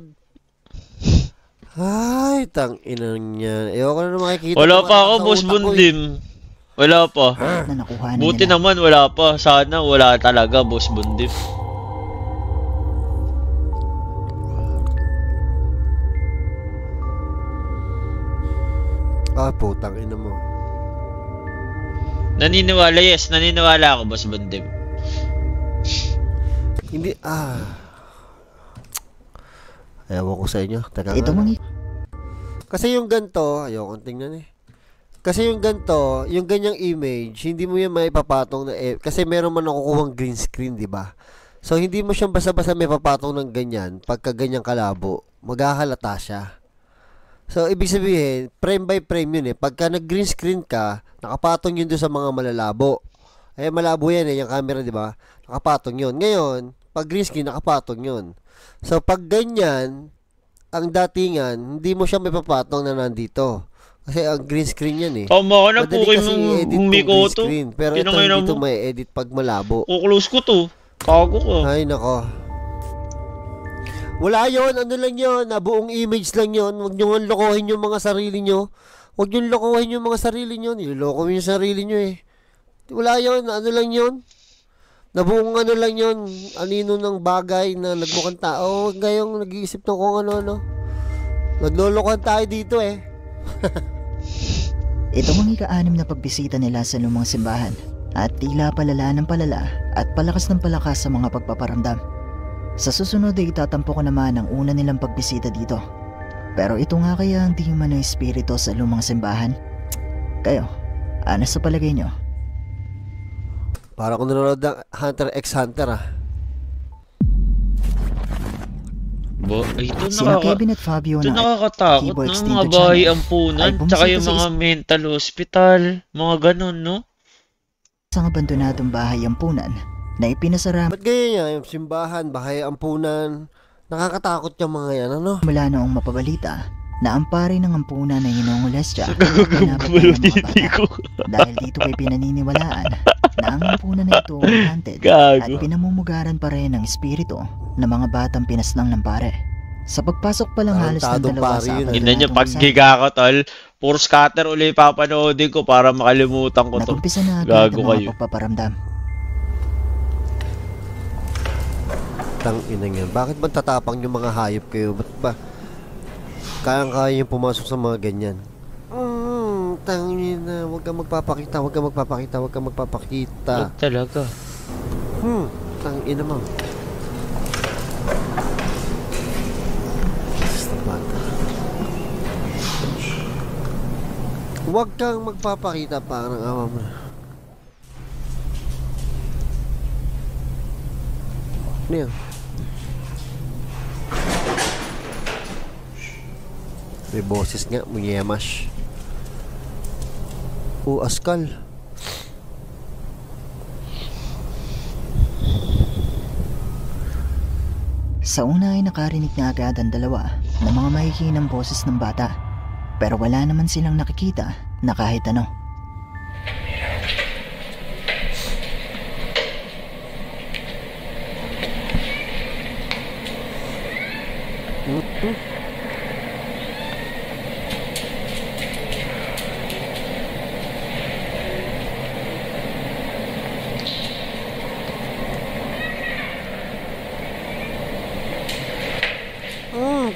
D: Ay, tang-inang yan. Ayoko na nung makikita.
A: Wala pa ako, Boss Bundim. Wala pa. Buti naman, wala pa. Sana wala talaga, Boss Bundim.
D: Ah, putang ina mo.
A: Naniniwala, yes. Naniniwala ako, Boss Bundim.
D: Hindi, ewan ko sa inyo. Teka
J: ito
D: nga. Kasi yung ganito, ayokong tingnan eh. Kasi yung ganito, yung ganyang image, hindi mo yan maipapatong na kasi meron man nakukuhang green screen, di ba? So, hindi mo siyang basta-basta may papatong ng ganyan, pagka ganyang kalabo, maghahalata siya. So, ibig sabihin, frame by frame yun eh. Pagka nag-green screen ka, nakapatong yun doon sa mga malalabo. Eh, malabo yan eh, yung camera, di ba? Nakapatong yun. Ngayon, pag green screen, nakapatong yun. So, pag ganyan, ang datingan, hindi mo siya may papatong na nandito. Kasi ang green screen yan eh.
A: Tama ka na po kayo
D: i-edit
A: ng green
D: to. Pero ito dito may edit pag malabo.
A: Kuklose ko to. Tago ko.
D: Ay nako. Wala yon, ano lang yon, buong image lang yon. Huwag nyo lokohin yung mga sarili nyo. Huwag nyo lokohin yung mga sarili nyo. Niloloko mo yung sarili nyo eh. Wala yon, ano lang yon. Buong ano lang yon, anino ng bagay na nagmukhang tao. Gayong nag-iisip ng kung ano-ano. Naglolokohan tayo dito eh.
J: Ito ang ika-6 na pagbisita nila sa lumang simbahan at tila palala ng palala at palakas ng palakas sa mga pagpaparamdam. Sa susunod ay itatampo ko naman ang una nilang pagbisita dito. Pero ito nga kaya ang di man ng espiritu sa lumang simbahan? Kayo, ano sa palagay nyo?
D: Para kung nanonood ng Hunter x Hunter
A: Ito
J: Kevin at Fabio
A: ito nakakatakot no? Mga bahay ampunan, tsaka yung mga mental hospital, mga ganun, no?
J: Sa abandonadong bahay ampunan na ipinasara.
D: Ba't ganyan yan? Yung simbahan, bahay ampunan, nakakatakot yung mga yan, ano?
J: Mula noong mapabalita na ang pare ng ampunan ay Ginong siya dahil dito ay pinaniniwalaan na ang ampunan na ito ay haunted at pinamumugaran pa rin ng espiritu ng mga batang pinaslang ng pare. Sa pagpasok pa lang halos ng dalawa sa abandonadong
A: Hindi niya paggiga ko tol, puro scatter uli papanoodin ko para makalimutan ko to.
J: Nagumpisa na agad ang mga pagpaparamdam.
D: Tang-ina yan. Bakit ba tatapang yung mga hayop kayo? Ba't ba kayang-kaya yung pumasok sa mga ganyan? Tangina, huwag kang magpapakita, huwag kang magpapakita, huwag kang magpapakita.
A: Huwag talaga.
D: Tangina mo. Basta bata. Huwag kang magpapakita, parang awa mo. Ano yan? May boses nga, munyemash. Askal.
J: Sa una ay nakarinig na agad ang dalawa ng mga mahihinang boses ng bata. Pero wala naman silang nakikita na kahit ano.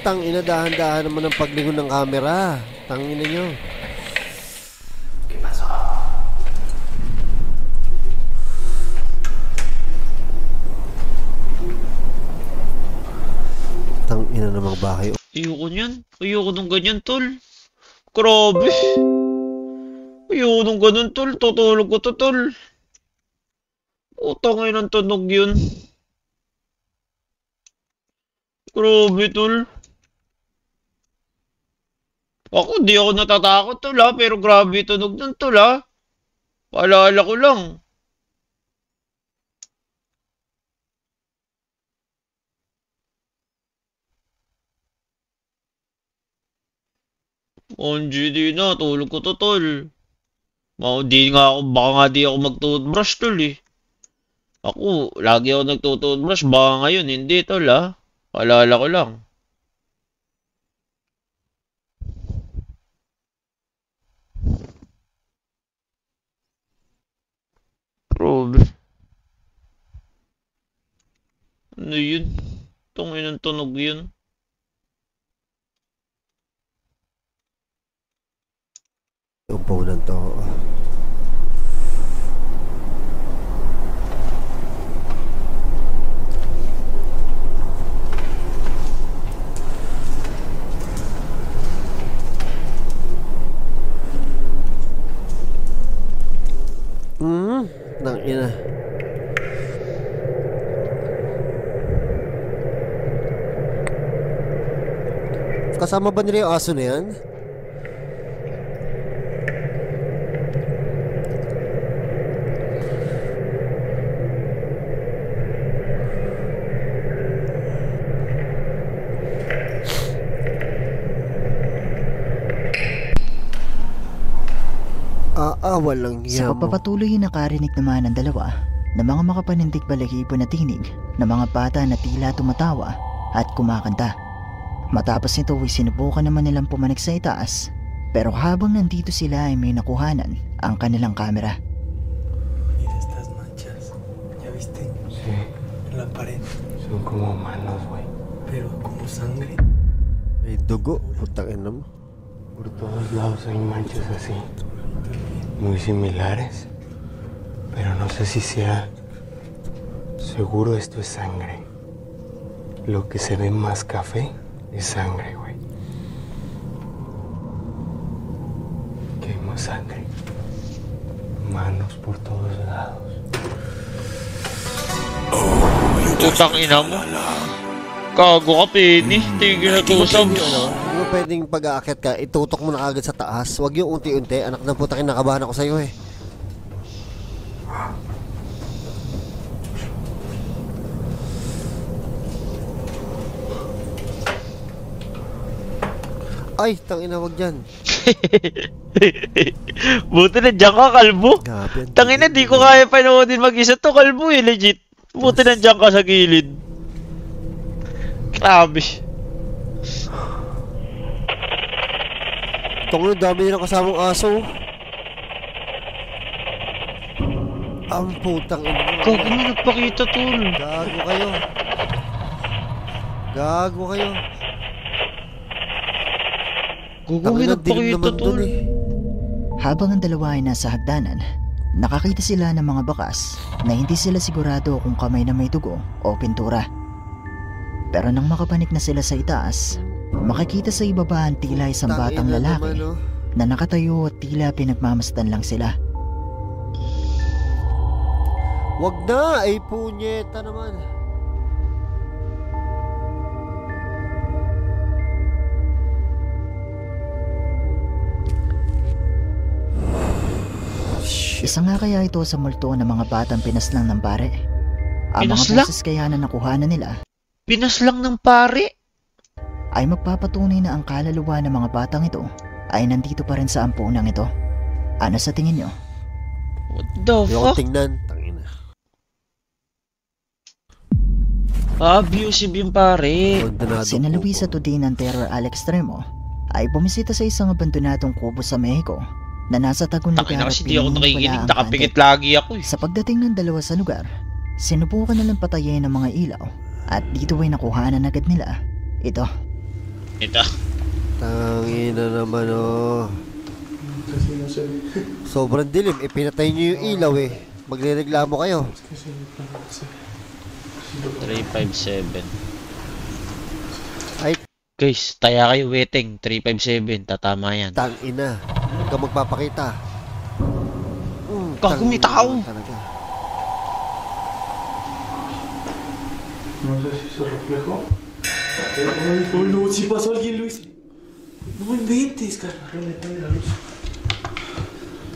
D: Tangina, dahan-dahan naman ang paglingon ng camera. Tangina nyo. Tangina namang bahay.
A: Ayoko niyan. Ayoko nung ganyan, tol. Grabe. Ayoko nung ganun, tol. Tutulog ko to, tol. Utang ngayon ang tunog yun. Grabe, tol. Ako, di ako natatakot, tol, ha? Pero grabe tunog nun, tol, ha? Paalala ko lang. ONGD na, tulog ko to, tol. Di nga ako, baka nga di ako mag-toothbrush, tol, eh. Ako, lagi ako nagtutoothbrush, baka ngayon, hindi, tol, ha? Paalala ko lang. Grabe. Ano yun? Tungin ang tunog yun.
D: Upo ng to. Nang ina. Kasama ba nila yung aso na yan? Walang
J: Sa pagpapatuloy nakarinig naman ng dalawa na mga makapanindig balahibo na tinig na mga bata na tila tumatawa at kumakanta. Matapos nito ay sinubukan naman nilang pumanik sa itaas, pero habang nandito sila ay may nakuhanan ang kanilang kamera.
M: Estas manchas, ¿ya viste? Sí. En la pared.
H: Son como manos, güey.
M: Pero como sangre.
D: May dugo, putang ina mo.
H: Por todos lados hay manchas así. Muy similares, pero no sé si sea seguro. Esto es sangre. Lo que se ve más café es sangre, güey. Que hay más sangre. Manos por todos lados.
A: Putang ina mo. Kago ka, Penny. Tigil na tusog.
D: Hindi mo pwedeng pag-aakyat ka, itutok mo na agad sa taas. Huwag yung unti-unti. Anak ng puta, kinakabahan ako sa'yo eh. Ay, tangina, wag dyan.
A: Buti na dyan ka, kalbo. Tangina, di ko kaya panoodin mag-isa to, kalbo eh, legit. Buti na dyan ka sa gilid. Grabe.
D: Tungkol, dami nilang kasamang aso. Ang putang ina.
A: Gago mo nagpakita, tol.
D: Gago kayo. Gago kayo.
A: Gago mo nagpakita, tol.
J: Habang ang dalawa ay nasa hagdanan, nakakita sila ng mga bakas na hindi sila sigurado kung kamay na may dugo o pintura. Pero nang makapanik na sila sa itaas, makikita sa ibaba ang tila isang batang lalaki na nakatayo at tila pinagmamasdan lang sila.
D: Wag na! Ay punyeta naman.
J: Isa nga kaya ito sa multo ng mga batang pinaslang ng pare? Ang mga boses kaya na nakuhanan nila
A: pinaslang ng pare?
J: Ay magpapatunay na ang kaluluwa ng mga batang ito ay nandito pa rin sa ampunang ito. Ano sa tingin nyo?
A: What the fuck?
D: Yung tingnan. Tangina.
A: Abusive yung pare.
J: Sina Luisa Tudin ng Terror al Extremo ay bumisita sa isang abandonadong kubo sa Mexico na nasa tagong lugar at
A: Kasi di ako nakikinig, nakapikit lagi ako eh.
J: Sa pagdating ng dalawa sa lugar, sinubukan nilang patayin ng mga ilaw at dito ay nakuhanan agad nila ito.
D: Tangina naman oh. Sobrang dilim, pinatay niyo yung ilaw eh. Magrereklamo kayo.
A: 357. Ay, guys, taya kayo waiting. 357, tatama yan.
D: Tangina, huwag ka magpapakita.
A: Gago, may tao.
M: No sé si se reflejó. Uy, no, si pasó alguien, Luis. No inventes, carnal. Prende la luz.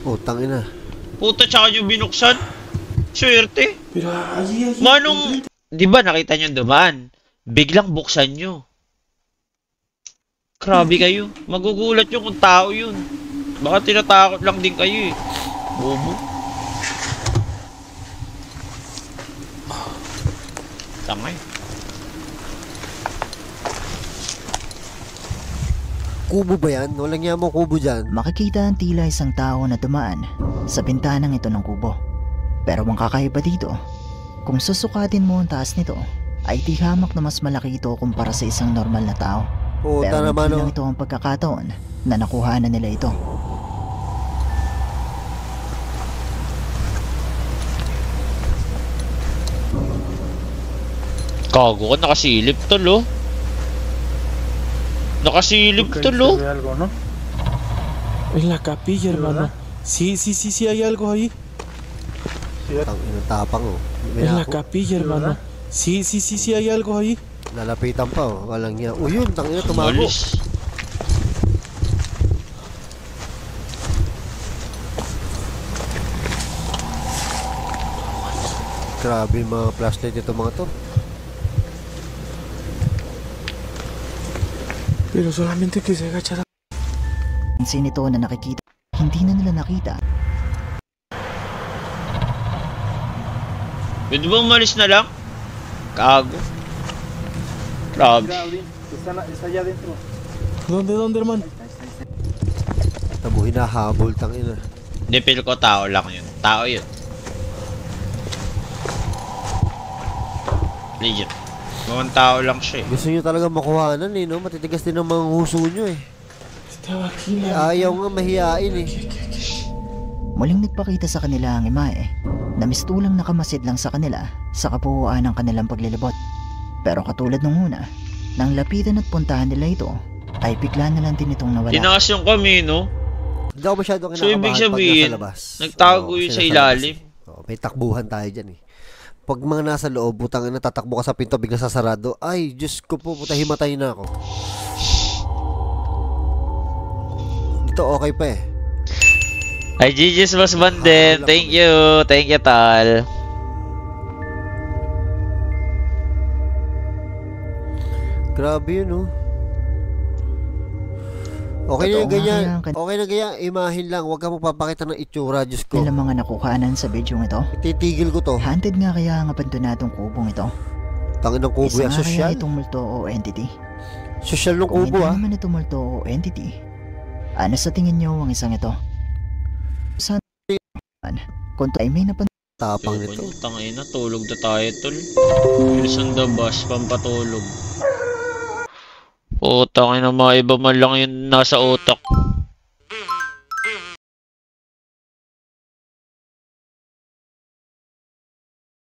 D: Oh, tangina.
A: Puta, tsaka yung binuksan. Swerte.
M: Pero allí.
A: Manong, di ba nakita nyo dumaan? Biglang buksan nyo. Grabe kayo. Magugulat yung kung tao yun. Baka tinatakot lang din kayo eh. Bobo. Tangay.
D: Kubo ba yan? Walang niya mo kubo dyan.
J: Makikita ang tila isang tao na dumaan sa bintanang ito ng kubo. Pero ang kakaiba dito, kung susukatin mo ang taas nito, ay di hamak na mas malaki ito kumpara sa isang normal na tao. Pero hindi lang ito ang pagkakataon na nakuha na nila ito.
A: Kago ka, nakasilip tol oh. Nakasilip tol oh.
M: En la capilla, hermano. Sí, hay algo ahí.
D: Tapang oh.
M: En la capilla, hermano. Sí, hay algo ahí.
D: Lalapitan pa oh. Walang niya. Oh yun, tangina tumago. Grabe mga flashlight ito mga to.
M: Pero solamente que se agacha.
J: Pansin ito na nakikita, hindi na nila nakita.
A: Pwede ba umalis na lang? Kago. Grabe.
M: Está allá adentro. ¿Dónde, hermano?
D: Tamo hinahabol, tangina.
A: Hindi, feel ko tao lang yun. Tao yun. Legit. Mukhang tao lang siya eh.
D: Gusto nyo talaga makuhanan eh, no? Matitigas din ang mga huso nyo eh. Ayaw nga mahihain eh.
J: Muling nagpakita sa kanila ang imae na mistulang nakamasid lang sa kanila sa kabuuan ng kanilang paglilibot. Pero katulad nung una, nang lapitan at puntahan nila ito, ay bigla na lang din itong nawala.
A: Tinakas yung kamino.
D: Hindi ako masyadong
A: so ibig sabihin,
D: pag nasa labas.
A: Nagtago yun sa ilalim.
D: May takbuhan tayo dyan eh. Pag mga nasa loob, butang na tatakbo ka sa pinto, bigla sasarado. Ay, Diyos ko po, puta, himatay na ako. Dito okay pa eh.
A: Ay, GG's Boss Bandem. Thank you. Thank you, Tal.
D: Grabe yun, oh. Okay na ganyan. Okay na ganyan. Imahin lang. Huwag ka magpapakita ng itsura. Diyos ko.
J: Ilang mga nakuhanan sa video ito.
D: Ititigil ko to.
J: Haunted nga kaya ang abandonadong kubong ito.
D: Tangin ng kubo yan. Social?
J: Isa nga kaya itong multo o entity.
D: Social ng kubo
J: ha? Kung hindi naman itong multo o entity, ano sa tingin nyo ang isang ito? Saan kung ay may
D: tapang nito.
A: Tangin na. Tulog na tayo, tol. Wilson the Boss. Pampatulog. Tangin na mga iba man lang yung nasa utak.